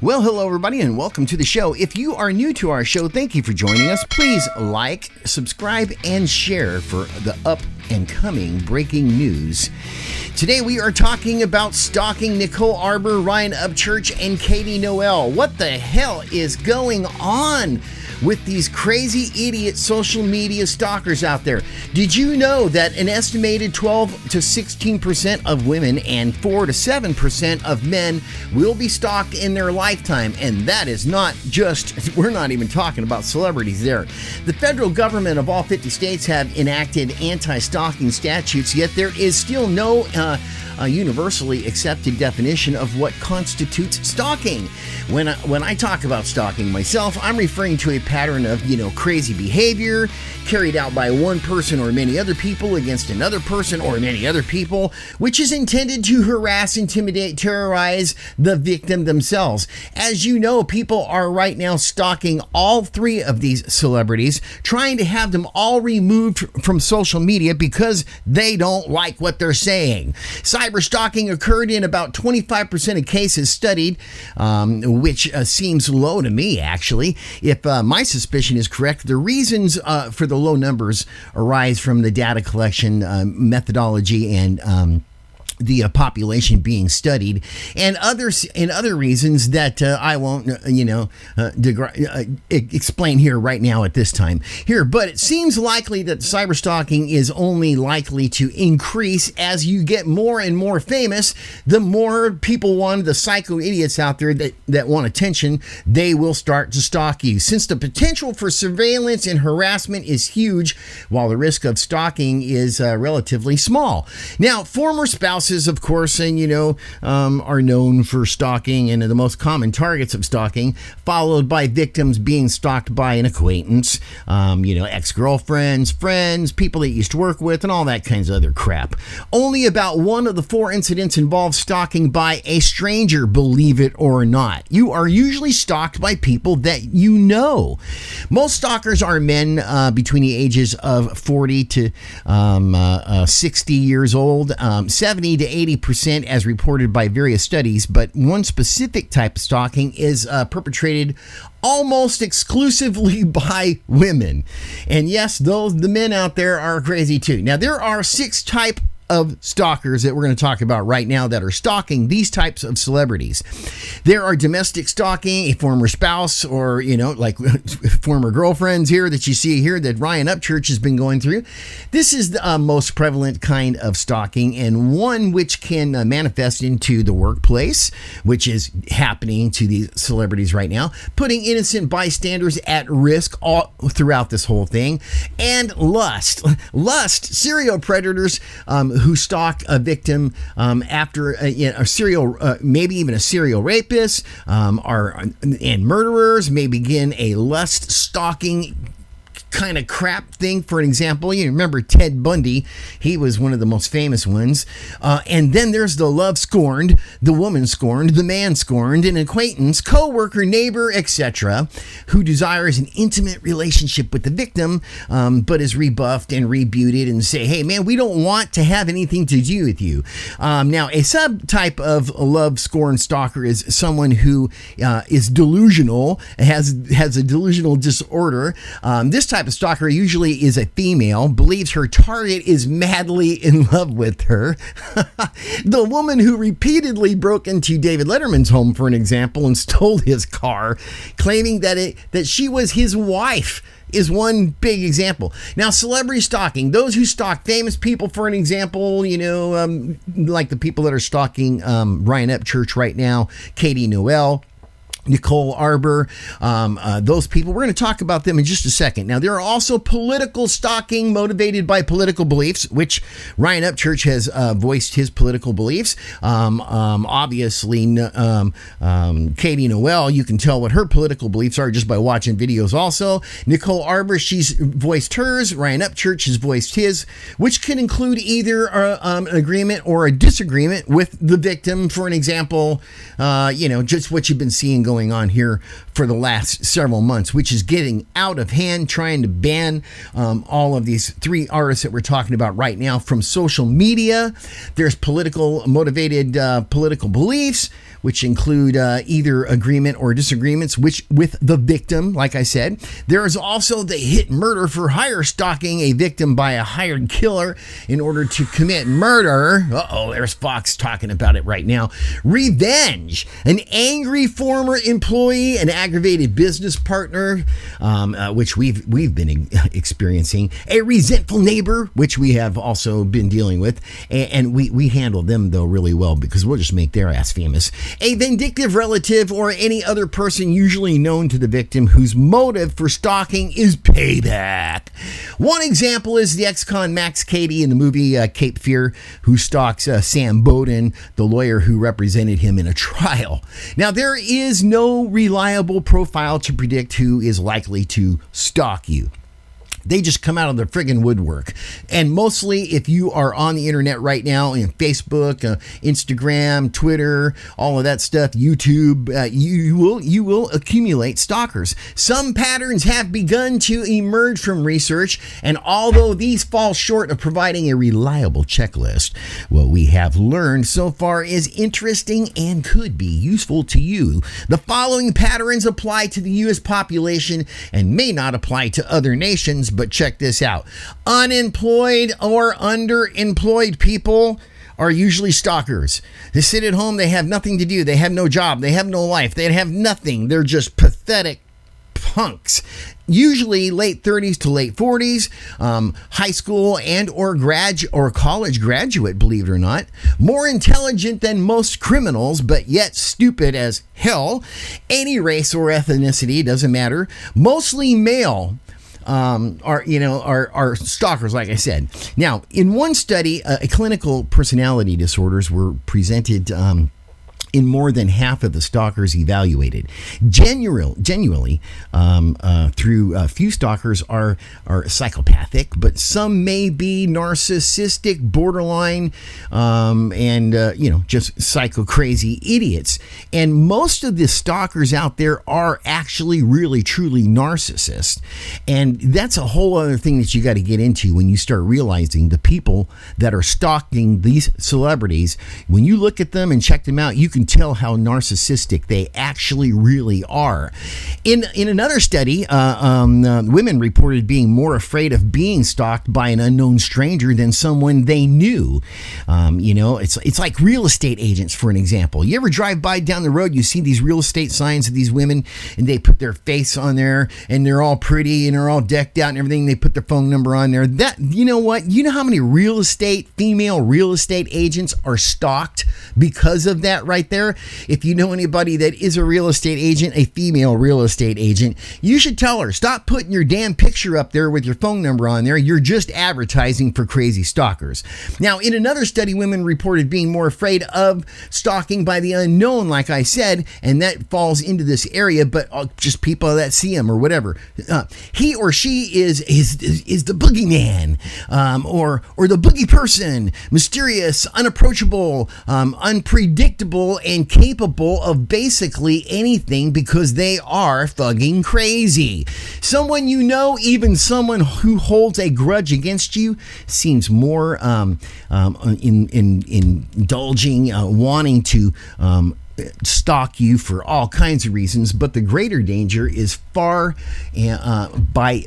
Well, hello everybody and welcome to the show. If you are new to our show, thank you for joining us. Please like, subscribe, and share for the up and coming breaking news. Today we are talking about stalking Nicole Arbour, Ryan Upchurch, and Katie Noel. What the hell is going on with these crazy idiot social media stalkers out there? Did you know that an estimated 12 to 16% of women and 4 to 7% of men will be stalked in their lifetime? And that is not just, we're not even talking about celebrities there. The federal government of all 50 states have enacted anti-stalking statutes, yet there is still no a universally accepted definition of what constitutes stalking. When I talk about stalking myself, I'm referring to a pattern of, crazy behavior carried out by one person or many other people against another person or many other people, which is intended to harass, intimidate, terrorize the victim themselves. As you know, people are right now stalking all three of these celebrities, trying to have them all removed from social media because they don't like what they're saying. Cyber stalking occurred in about 25% of cases studied, which seems low to me, actually. If my suspicion is correct, the reasons for the low numbers arise from the data collection methodology and the population being studied, and other reasons that I won't, explain here right now at this time here. But it seems likely that cyber stalking is only likely to increase as you get more and more famous. The more people want, the psycho idiots out there that want attention, they will start to stalk you. Since the potential for surveillance and harassment is huge, while the risk of stalking is relatively small. Now, former spouses, of course, and are known for stalking and are the most common targets of stalking, followed by victims being stalked by an acquaintance, ex-girlfriends, friends, people they used to work with, and all that kinds of other crap. Only about 1 of the 4 incidents involve stalking by a stranger, believe it or not. You are usually stalked by people that you know. Most stalkers are men between the ages of 40 to 60 years old, 70 to 80% as reported by various studies, but one specific type of stalking is perpetrated almost exclusively by women. And yes, the men out there are crazy too. Now, there are 6 types of stalkers that we're going to talk about right now that are stalking these types of celebrities. There are domestic stalking, a former spouse or, like former girlfriends here that you see here that Ryan Upchurch has been going through. This is the most prevalent kind of stalking, and one which can manifest into the workplace, which is happening to these celebrities right now, putting innocent bystanders at risk all throughout this whole thing. And lust, serial predators who stalk a victim after a serial, maybe even a serial rapist, and murderers may begin a lust stalking kind of crap thing. For an example, you remember Ted Bundy, he was one of the most famous ones. And then there's the love scorned, the woman scorned, the man scorned, an acquaintance, co-worker, neighbor, etc., who desires an intimate relationship with the victim, but is rebuffed and rebutted and say, hey man, we don't want to have anything to do with you. Now, a subtype of love scorned stalker is someone who is delusional, has a delusional disorder. This type of stalker usually is a female, believes her target is madly in love with her. The woman who repeatedly broke into David Letterman's home, for an example, and stole his car, claiming that she was his wife, is one big example. Now, celebrity stalking, those who stalk famous people, for an example, like the people that are stalking Ryan Upchurch right now, Katie Noel, Nicole Arbour, those people. We're going to talk about them in just a second. Now, there are also political stalking motivated by political beliefs, which Ryan Upchurch has voiced his political beliefs. Obviously, Katie Noel, you can tell what her political beliefs are just by watching videos also. Nicole Arbour, she's voiced hers. Ryan Upchurch has voiced his, which can include either an agreement or a disagreement with the victim. For an example, just what you've been seeing going going on here for the last several months, which is getting out of hand, trying to ban all of these three artists that we're talking about right now from social media. There's political motivated political beliefs, which include either agreement or disagreements with the victim, like I said. There is also the hit murder for hire, stalking a victim by a hired killer in order to commit murder. Uh-oh, there's Fox talking about it right now. Revenge, an angry former employee, an aggravated business partner, which we've been experiencing. A resentful neighbor, which we have also been dealing with. And we handle them, though, really well because we'll just make their ass famous. A vindictive relative or any other person usually known to the victim whose motive for stalking is payback. One example is the ex-con Max Cady in the movie Cape Fear, who stalks Sam Bowden, the lawyer who represented him in a trial. Now, there is no reliable profile to predict who is likely to stalk you. They just come out of the friggin' woodwork. And mostly if you are on the internet right now, in Facebook, Instagram, Twitter, all of that stuff, YouTube, you will accumulate stalkers. Some patterns have begun to emerge from research, and although these fall short of providing a reliable checklist, what we have learned so far is interesting and could be useful to you. The following patterns apply to the U.S. population and may not apply to other nations, but check this out. Unemployed or underemployed people are usually stalkers. They sit at home, they have nothing to do, they have no job, they have no life, they have nothing. They're just pathetic punks. Usually late 30s to late 40s, high school and or college graduate, believe it or not. More intelligent than most criminals, but yet stupid as hell. Any race or ethnicity, doesn't matter. Mostly male. Are stalkers, like I said. Now, in one study, clinical personality disorders were presented in more than half of the stalkers evaluated. Genuinely, through a few stalkers are psychopathic, but some may be narcissistic, borderline, and just psycho crazy idiots. And most of the stalkers out there are actually really truly narcissists. And that's a whole other thing that you got to get into when you start realizing the people that are stalking these celebrities. When you look at them and check them out, you can tell how narcissistic they actually really are. In another study, women reported being more afraid of being stalked by an unknown stranger than someone they knew. It's like real estate agents, for an example. You ever drive by down the road, you see these real estate signs of these women, and they put their face on there, and they're all pretty, and they're all decked out and everything. They put their phone number on there. That, you know what? You know how many female real estate agents are stalked because of that right there? If you know anybody that is a real estate agent, a female real estate agent, you should tell her, stop putting your damn picture up there with your phone number on there. You're just advertising for crazy stalkers. Now, in another study, women reported being more afraid of stalking by the unknown, like I said, and that falls into this area, but just people that see him or whatever. He or she is the boogeyman, or the boogie person, mysterious, unapproachable, unpredictable, and capable of basically anything because they are fucking crazy. Someone you know, even someone who holds a grudge against you, seems more indulging, wanting to stalk you for all kinds of reasons, but the greater danger is far by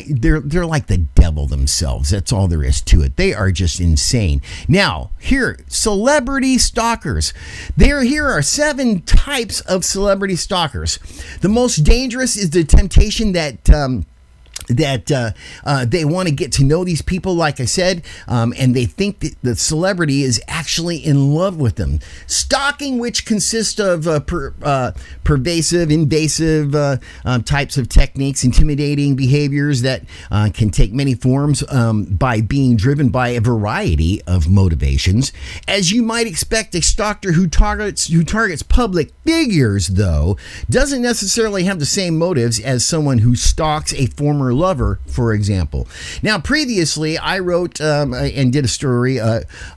they're like the devil themselves. That's all there is to it. They are just insane. Now, here, celebrity stalkers. Here are 7 types of celebrity stalkers. The most dangerous is the temptation that they want to get to know these people, like I said, and they think that the celebrity is actually in love with them. Stalking, which consists of pervasive, invasive types of techniques, intimidating behaviors that can take many forms by being driven by a variety of motivations. As you might expect, a stalker who targets public figures, though, doesn't necessarily have the same motives as someone who stalks a former former lover, for example. Now, previously, I wrote and did a story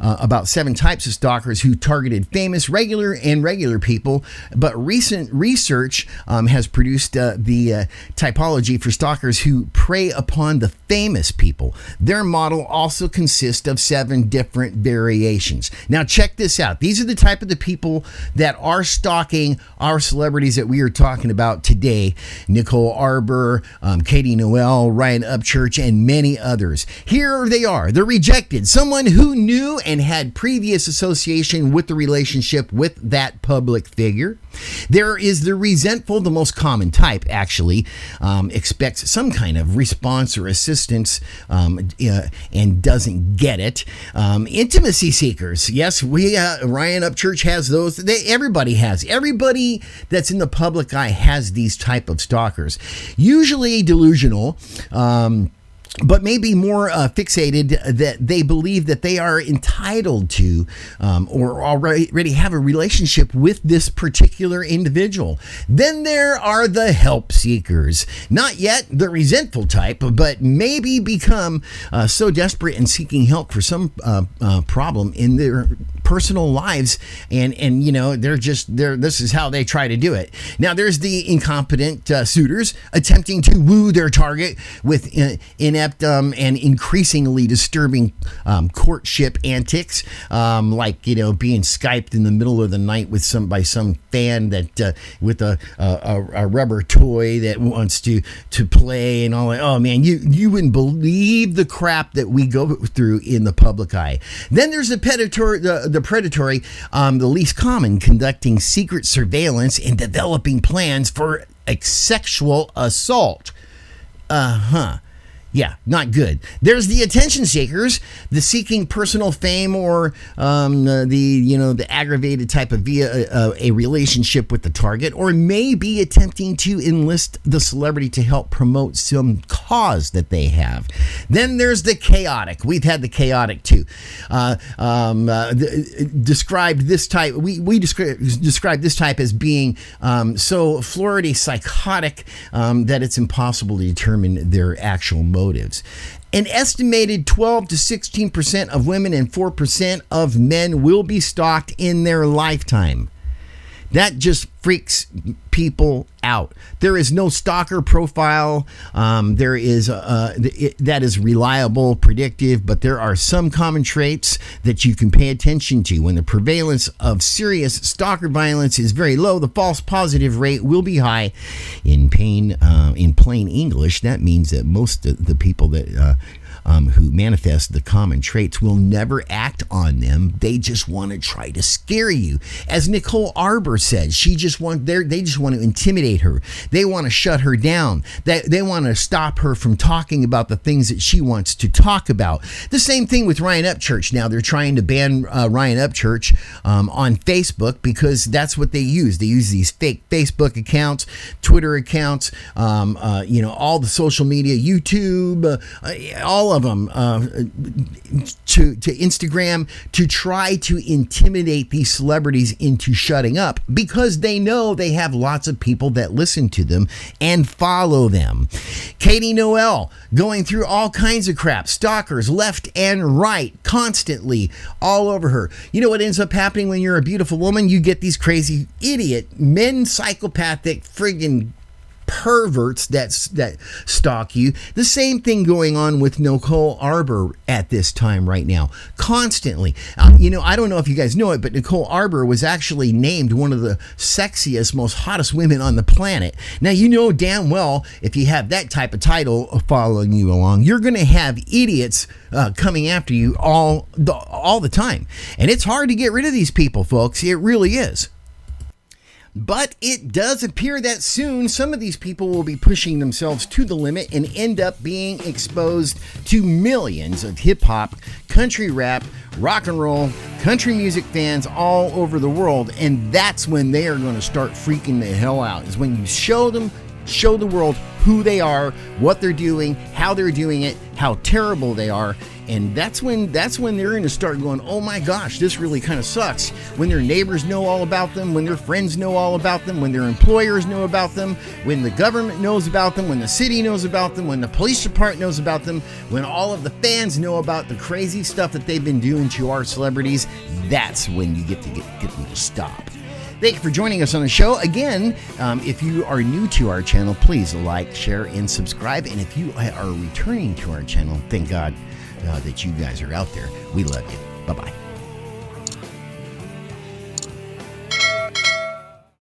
about 7 types of stalkers who targeted famous, regular people, but recent research has produced the typology for stalkers who prey upon the famous people. Their model also consists of 7 different variations. Now, check this out. These are the type of the people that are stalking our celebrities that we are talking about today. Nicole Arbour, Katie Noel, Ryan Upchurch, and many others. Here they are. The rejected. Someone who knew and had previous association with the relationship with that public figure. There is the resentful, the most common type, actually, expects some kind of response or assistance and doesn't get it. Intimacy seekers. Yes, Ryan Upchurch has those. Everybody has. Everybody that's in the public eye has these type of stalkers. Usually delusional. But maybe more fixated that they believe that they are entitled to or already have a relationship with this particular individual. Then there are the help seekers. Not yet the resentful type, but maybe become so desperate and seeking help for some problem in their personal lives, and this is how they try to do it. Now there's the incompetent suitors attempting to woo their target with inept and increasingly disturbing courtship antics, like being Skyped in the middle of the night by some fan that with a rubber toy that wants to play and all that. Oh man, you wouldn't believe the crap that we go through in the public eye. Then there's the predatory, the least common, conducting secret surveillance and developing plans for sexual assault. Yeah, not good. There's the attention seekers, the seeking personal fame or the aggravated type of via a relationship with the target, or maybe attempting to enlist the celebrity to help promote some cause that they have. Then there's the chaotic. We've had the chaotic too. Described this type. We describe this type as being so Florida psychotic that it's impossible to determine their actual motives. An estimated 12 to 16% of women and 4% of men will be stalked in their lifetime. That just freaks people out. There is no stalker profile. That is reliable, predictive, but there are some common traits that you can pay attention to. When the prevalence of serious stalker violence is very low, the false positive rate will be high. In plain English, that means that most of the people that who manifest the common traits will never act on them. They just want to try to scare you. As Nicole Arbour said, they just want to intimidate her. They want to shut her down. They want to stop her from talking about the things that she wants to talk about. The same thing with Ryan Upchurch. Now they're trying to ban Ryan Upchurch on Facebook because that's what they use. They use these fake Facebook accounts, Twitter accounts, all the social media, YouTube, all of them, to Instagram, to try to intimidate these celebrities into shutting up because they know they have lots of people that listen to them and follow them. Katie Noel going through all kinds of crap, stalkers left and right, constantly all over her. You know what ends up happening when you're a beautiful woman? You get these crazy idiot men, psychopathic friggin' perverts that stalk you. The same thing going on with Nicole Arbour at this time right now, constantly. I don't know if you guys know it, but Nicole Arbour was actually named one of the sexiest, most hottest women on the planet. Now, you know damn well if you have that type of title following you along, you're going to have idiots coming after you all the time. And it's hard to get rid of these people, folks. It really is. But it does appear that soon some of these people will be pushing themselves to the limit and end up being exposed to millions of hip-hop, country rap, rock and roll, country music fans all over the world. And that's when they are going to start freaking the hell out, is when you show the world who they are, what they're doing, how they're doing it, how terrible they are, And that's when they're going to start going, oh my gosh, this really kind of sucks. When their neighbors know all about them, when their friends know all about them, when their employers know about them, when the government knows about them, when the city knows about them, when the police department knows about them, when all of the fans know about the crazy stuff that they've been doing to our celebrities, that's when you get them to stop. Thank you for joining us on the show. Again, if you are new to our channel, please like, share, and subscribe. And if you are returning to our channel, thank God that you guys are out there. We love you. Bye-bye.